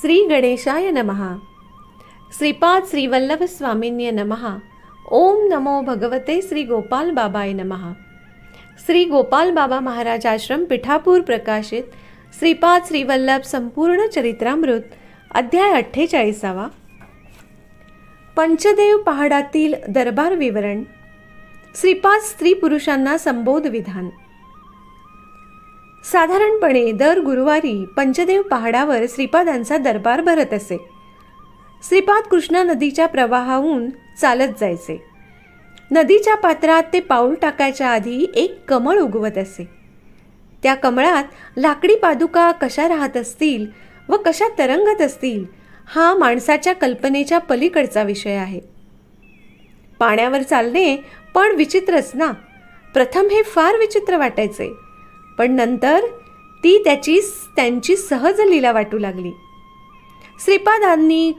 श्री गणेशाय नमः. श्रीपाद श्रीवल्लभ स्वामिन्य नमः. ओम नमो भगवते श्री गोपाल बाबाय नमः. श्री गोपाल बाबा महाराज आश्रम पिठापूर प्रकाशित श्रीपाद श्रीवल्लभ संपूर्ण चरित्रामृत अध्याय 48. पंचदेव पहाडातील दरबार विवरण. श्रीपाद स्त्री पुरुषांना संबोध विधान. साधारणपणे दर गुरुवारी पंचदेव पहाडावर श्रीपादांचा दरबार भरत असे. श्रीपाद कृष्णा नदीच्या प्रवाहाहून चालत जायचे. नदीच्या पात्रात ते पाऊल टाकायच्या आधी एक कमळ उगवत असे. त्या कमळात लाकडी पादुका कशा राहत असतील व कशा तरंगत असतील हा माणसाच्या कल्पनेच्या पलीकडचा विषय आहे. पाण्यावर चालणे पण विचित्रच ना. प्रथम हे फार विचित्र वाटायचे, पण नंतर ती त्यांची सहज लीला वाटू लागली. श्रीपादांनी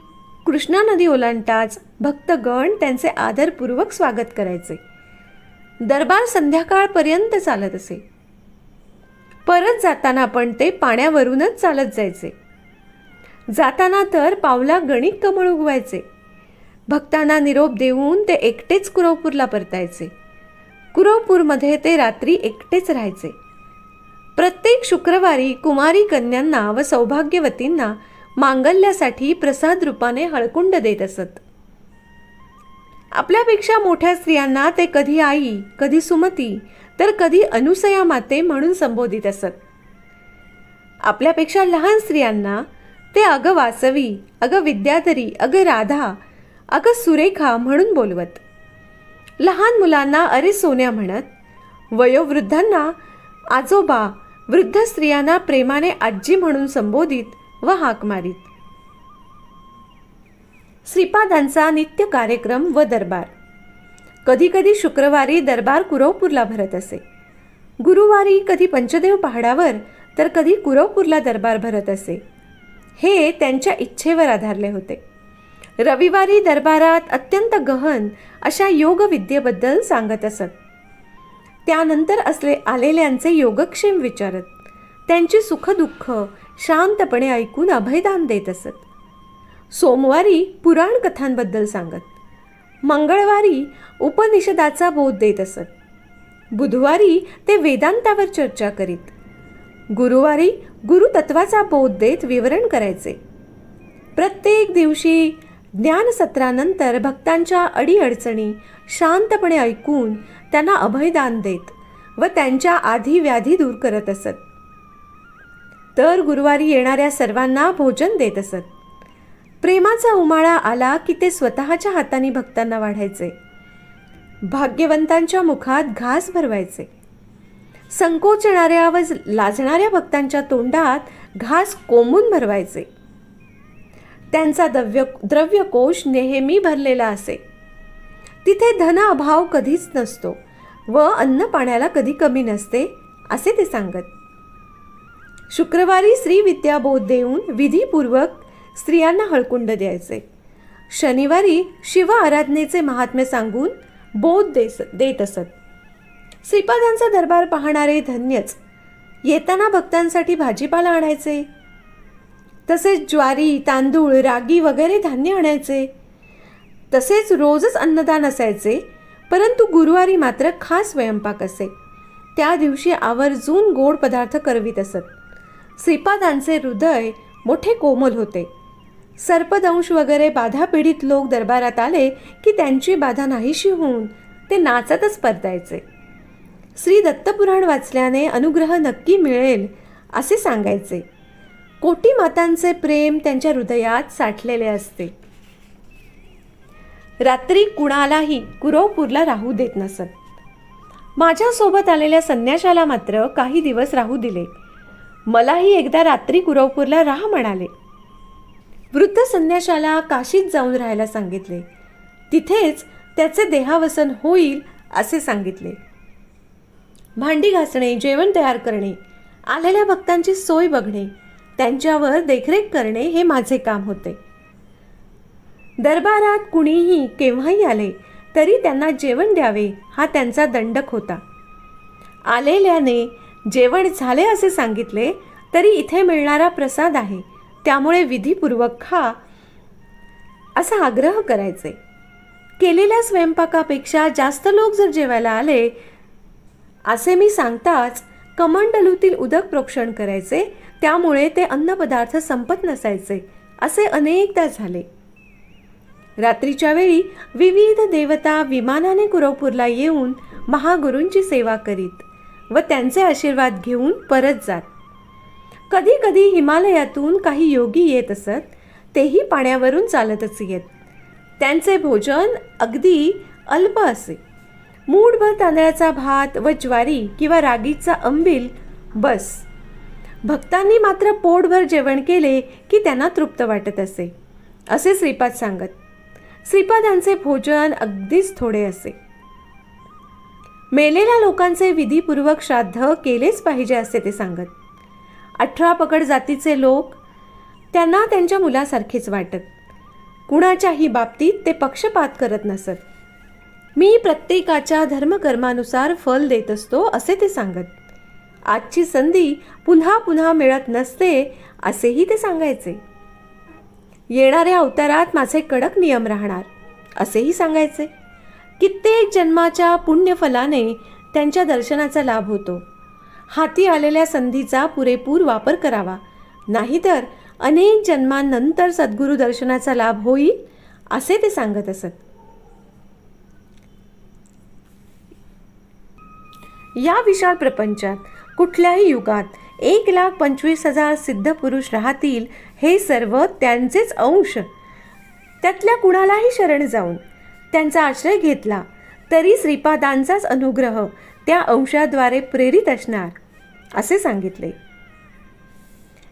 कृष्णा नदी ओलांडताच भक्तगण त्यांचे आदरपूर्वक स्वागत करायचे. दरबार संध्याकाळपर्यंत चालत असे. परत जाताना पण ते पाण्यावरूनच चालत जायचे. जाताना तर पावला गणित कमळ उगवायचे. भक्तांना निरोप देऊन ते एकटेच कुरवपूरला परतायचे. कुरवपूरमध्ये ते रात्री एकटेच राहायचे. प्रत्येक शुक्रवारी कुमारी कन्यांना व सौभाग्यवतींना मांगल्यासाठी प्रसाद रूपाने हळकुंड देत असत. आपल्यापेक्षा मोठ्या स्त्रियांना ते कधी आई, कधी सुमती, तर कधी अनुसया माते म्हणून संबोधित असत. आपल्यापेक्षा लहान स्त्रियांना ते अगं वासवी, अगं विद्याधरी, अगं राधा, अगं सुरेखा म्हणून बोलवत. लहान मुलांना अरे सोन्या म्हणत. वयोवृद्धांना आजोबा, वृद्ध स्त्रियांना प्रेमाने आजी म्हणून संबोधित व हाक मारीत. श्रीपादांचा नित्य कार्यक्रम व दरबार. कधी कधी शुक्रवारी दरबार कुरवपूरला भरत असे. गुरुवारी कधी पंचदेव पहाडावर तर कधी कुरवपूरला दरबार भरत असे. हे त्यांच्या इच्छेवर आधारले होते. रविवारी दरबारात अत्यंत गहन अशा योगविद्येबद्दल सांगत असत. त्यानंतर आलेल्यांचे योगक्षेम विचारत, त्यांची सुखदुःख शांतपणे ऐकून अभयदान देत असत. सोमवारी पुराण कथांबद्दल सांगत. मंगळवारी उपनिषदाचा बोध देत असत. बुधवारी ते वेदांतावर चर्चा करीत. गुरुवारी गुरुतत्वाचा बोध देत विवरण करायचे. प्रत्येक दिवशी ज्ञानसत्रानंतर भक्तांच्या अडीअडचणी शांतपणे ऐकून त्यांना अभयदान देत व त्यांच्या आधी व्याधी दूर करत असत. तर गुरुवारी येणाऱ्या सर्वांना भोजन देत असत. प्रेमाचा उमाळा आला की ते स्वतःच्या हाताने भक्तांना वाढायचे. भाग्यवंतांच्या मुखात घास भरवायचे. संकोचणाऱ्या व लाजणाऱ्या भक्तांच्या तोंडात घास कोंबून भरवायचे. त्यांचा द्रव्यकोश नेहमी भरलेला असे. तिथे धन अभाव कधीच नसतो व अन्न पाण्याला कधी कमी नसते असे ते सांगत. शुक्रवारी स्त्री विद्या बोध देऊन विधीपूर्वक स्त्रियांना हळकुंड द्यायचे. शनिवारी शिव आराधनेचे महात्म्य सांगून बोध देत असत. श्रीपादांचा दरबार पाहणारे धन्यच. येताना भक्तांसाठी भाजीपाला आणायचे. तसेच ज्वारी, तांदूळ, रागी वगैरे धान्य आणायचे. तसेच रोजच अन्नदान असायचे, परंतु गुरुवारी मात्र खास स्वयंपाक असे. त्या दिवशी आवर्जून गोड पदार्थ करवीत असत. श्रीपादांचे हृदय मोठे कोमल होते. सर्पदंश वगैरे बाधा पीडित लोक दरबारात आले की त्यांची बाधा नाहीशी होऊन ते नाचतच परतायचे. श्री दत्तपुराण वाचल्याने अनुग्रह नक्की मिळेल असे सांगायचे. कोटी मातांचे प्रेम त्यांच्या हृदयात साठलेले असते. रात्री कुणालाही कुरवपूरला राहू देत नसत. माझ्यासोबत आलेल्या संन्याशाला मात्र काही दिवस राहू दिले. मलाही एकदा रात्री कुरवपूरला राहा म्हणाले. वृद्ध संन्याशाला काशीत जाऊन राहायला सांगितले. तिथेच त्याचे देहावसन होईल असे सांगितले. भांडी घासणे, जेवण तयार करणे, आलेल्या भक्तांची सोय बघणे, त्यांच्यावर देखरेख करणे हे माझे काम होते. दरबारात कुणीही केव्हाही आले तरी त्यांना जेवण द्यावे हा त्यांचा दंडक होता. आलेल्याने जेवण झाले असे सांगितले तरी इथे मिळणारा प्रसाद आहे त्यामुळे विधीपूर्वक खा असा आग्रह करायचे. केलेल्या स्वयंपाकापेक्षा जास्त लोक जर जेवायला आले असे मी सांगताच कमंडलूतील उदक प्रोक्षण करायचे. त्यामुळे ते अन्नपदार्थ संपत नसायचे. असे अनेकदा झाले. रात्रीच्या वेळी विविध देवता विमानाने कुरवपूरला येऊन महागुरूंची सेवा करीत व त्यांचे आशीर्वाद घेऊन परत जात. कधी कधी हिमालयातून काही योगी येत असत. तेही पाण्यावरून चालतच येत. त्यांचे भोजन अगदी अल्प असे. मूठभर तांदळाचा भात व ज्वारी किंवा रागीचा अंबील बस. भक्तांनी मात्र पोटभर जेवण केले की त्यांना तृप्त वाटत असे, असे श्रीपाद सांगत. श्रीपादांचे भोजन अगदीच थोडे असे. मेलेल्या लोकांचे विधीपूर्वक श्राद्ध केलेच पाहिजे असे ते सांगत. 18 पकड जातीचे लोक त्यांना त्यांच्या मुलासारखेच वाटत. कुणाच्याही बाबतीत ते पक्षपात करत नसत. मी प्रत्येकाच्या धर्मकर्मानुसार फल देत असतो असे ते सांगत. आजची संधी पुन्हा पुन्हा मिळत नसते असेही ते सांगायचे. येणाऱ्या अवतारात माझे कडक नियम राहणार असेही सांगायचे. कित्येक जन्माच्या पुण्यफलाने त्यांच्या दर्शनाचा लाभ होतो. हाती आलेल्या संधीचा पुरेपूर वापर करावा, नाहीतर अनेक जन्मांनंतर सद्गुरू दर्शनाचा लाभ होईल असे ते सांगत असत. या विशाल प्रपंचात कुठल्याही युगात 1,25,000 सिद्ध पुरुष राहतील. हे सर्व त्यांचेच अंश. त्यातल्या कुणालाही शरण जाऊन त्यांचा आश्रय घेतला तरी श्रीपादांचाच अनुग्रह त्या अंशाद्वारे प्रेरित असणार असे सांगितले.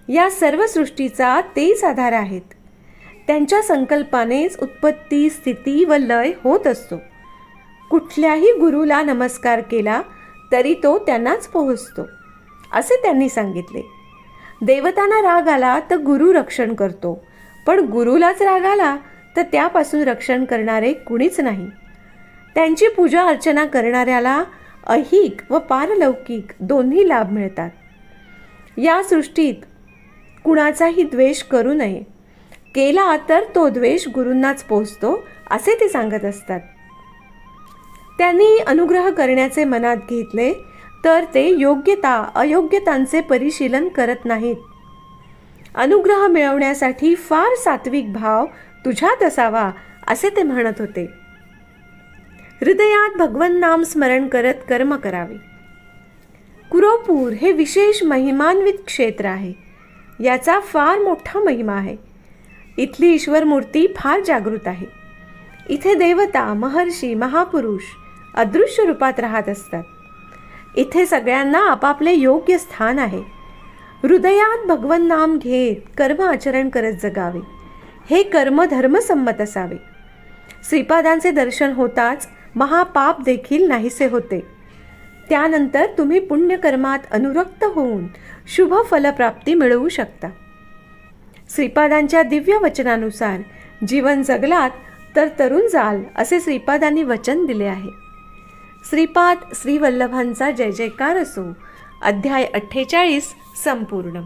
या सर्व सृष्टीचा तेच आधार आहेत. त्यांच्या संकल्पानेच उत्पत्ती, स्थिती व लय होत असतो. कुठल्याही गुरुला नमस्कार केला तरी तो त्यांनाच पोहोचतो असे त्यांनी सांगितले. देवतांना राग आला तर गुरु रक्षण करतो, पण गुरुलाच राग आला तर त्यापासून रक्षण करणारे कुणीच नाही. त्यांची पूजा अर्चना करणाऱ्याला ऐहिक व पारलौकिक दोन्ही लाभ मिळतात. या सृष्टीत कुणाचाही द्वेष करू नये. केला तर तो द्वेष गुरूंनाच पोहोचतो असे ते सांगत असतात. त्यांनी अनुग्रह करण्याचे मनात घेतले तर ते योग्यता अयोग्यतांचे परिशीलन करत नाहीत. अनुग्रह मिळवण्यासाठी फार सात्विक भाव तुझ्यात असावा असे ते म्हणत होते. हृदयात भगवन नाम स्मरण करत कर्म करावे. कुरवपूर हे विशेष महिमान्वित क्षेत्र आहे. याचा फार मोठा महिमा आहे. इथली ईश्वर मूर्ती फार जागृत आहे. इथे देवता, महर्षी, महापुरुष अदृश्य रूपात राहत असतात. इथे सगळ्यांना आपापले योग्य स्थान आहे. हृदयात भगवन नाम घेत कर्म आचरण करत जगावे. हे कर्म धर्मसंमत असावे. श्रीपादांचे दर्शन होताच महापाप देखील नाहीसे होते. त्यानंतर तुम्ही पुण्यकर्मात अनुरक्त होऊन शुभ फलप्राप्ती मिळवू शकता. श्रीपादांच्या दिव्य वचनानुसार जीवन जगलात तर तरुण जाल असे श्रीपादांनी वचन दिले आहे. श्रीपाद श्रीवल्लभांचा जय जयकार असो. अध्याय 48 संपूर्ण.